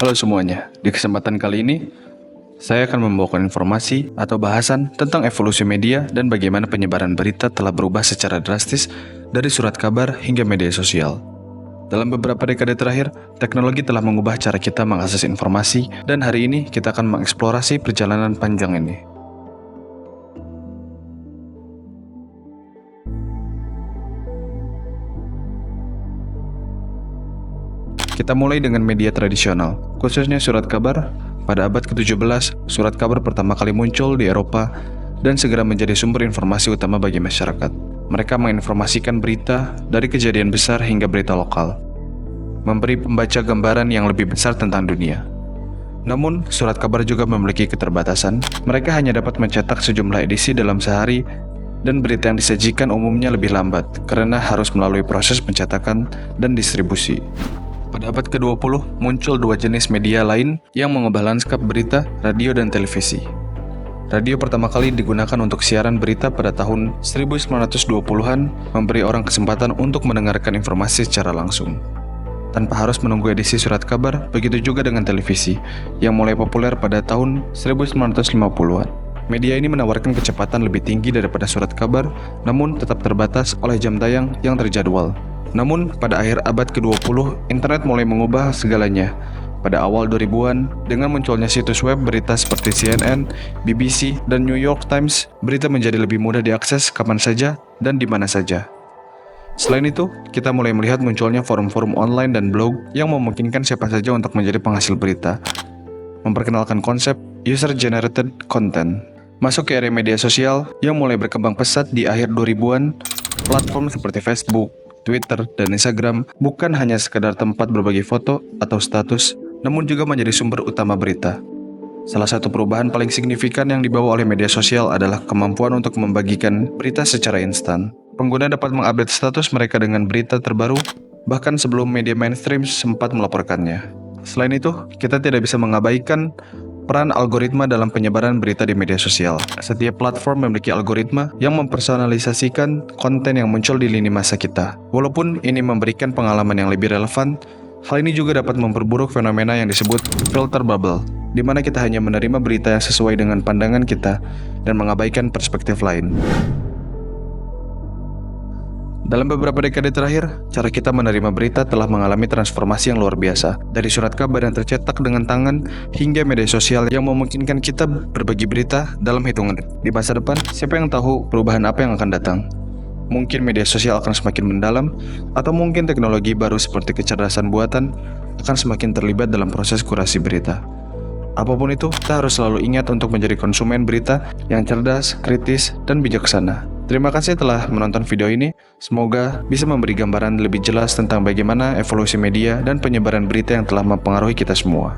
Halo semuanya, di kesempatan kali ini saya akan membawakan informasi atau bahasan tentang evolusi media dan bagaimana penyebaran berita telah berubah secara drastis dari surat kabar hingga media sosial. Dalam beberapa dekade terakhir, teknologi telah mengubah cara kita mengakses informasi dan hari ini kita akan mengeksplorasi perjalanan panjang ini. Kita mulai dengan media tradisional, khususnya surat kabar. Pada abad ke-17, surat kabar pertama kali muncul di Eropa dan segera menjadi sumber informasi utama bagi masyarakat. Mereka menginformasikan berita dari kejadian besar hingga berita lokal, memberi pembaca gambaran yang lebih besar tentang dunia. Namun, surat kabar juga memiliki keterbatasan. Mereka hanya dapat mencetak sejumlah edisi dalam sehari dan berita yang disajikan umumnya lebih lambat karena harus melalui proses pencetakan dan distribusi. Pada abad ke-20, muncul dua jenis media lain yang mengubah lanskap berita, radio dan televisi. Radio pertama kali digunakan untuk siaran berita pada tahun 1920-an, memberi orang kesempatan untuk mendengarkan informasi secara langsung, tanpa harus menunggu edisi surat kabar. Begitu juga dengan televisi, yang mulai populer pada tahun 1950-an. Media ini menawarkan kecepatan lebih tinggi daripada surat kabar, namun tetap terbatas oleh jam tayang yang terjadwal. Namun, pada akhir abad ke-20, internet mulai mengubah segalanya. Pada awal 2000-an, dengan munculnya situs web berita seperti CNN, BBC, dan New York Times, berita menjadi lebih mudah diakses kapan saja dan di mana saja. Selain itu, kita mulai melihat munculnya forum-forum online dan blog yang memungkinkan siapa saja untuk menjadi penghasil berita, memperkenalkan konsep user-generated content. Masuk ke era media sosial yang mulai berkembang pesat di akhir 2000-an, platform seperti Facebook, Twitter, dan Instagram bukan hanya sekadar tempat berbagi foto atau status, namun juga menjadi sumber utama berita. Salah satu perubahan paling signifikan yang dibawa oleh media sosial adalah kemampuan untuk membagikan berita secara instan. Pengguna dapat mengupdate status mereka dengan berita terbaru, bahkan sebelum media mainstream sempat melaporkannya. Selain itu, kita tidak bisa mengabaikan peran algoritma dalam penyebaran berita di media sosial. Setiap platform memiliki algoritma yang mempersonalisasikan konten yang muncul di lini masa kita. Walaupun ini memberikan pengalaman yang lebih relevan, hal ini juga dapat memperburuk fenomena yang disebut filter bubble, di mana kita hanya menerima berita yang sesuai dengan pandangan kita dan mengabaikan perspektif lain. Dalam beberapa dekade terakhir, cara kita menerima berita telah mengalami transformasi yang luar biasa. Dari surat kabar yang tercetak dengan tangan hingga media sosial yang memungkinkan kita berbagi berita dalam hitungan detik. Di masa depan, siapa yang tahu perubahan apa yang akan datang? Mungkin media sosial akan semakin mendalam, atau mungkin teknologi baru seperti kecerdasan buatan akan semakin terlibat dalam proses kurasi berita. Apapun itu, kita harus selalu ingat untuk menjadi konsumen berita yang cerdas, kritis, dan bijaksana. Terima kasih telah menonton video ini. Semoga bisa memberi gambaran lebih jelas tentang bagaimana evolusi media dan penyebaran berita yang telah mempengaruhi kita semua.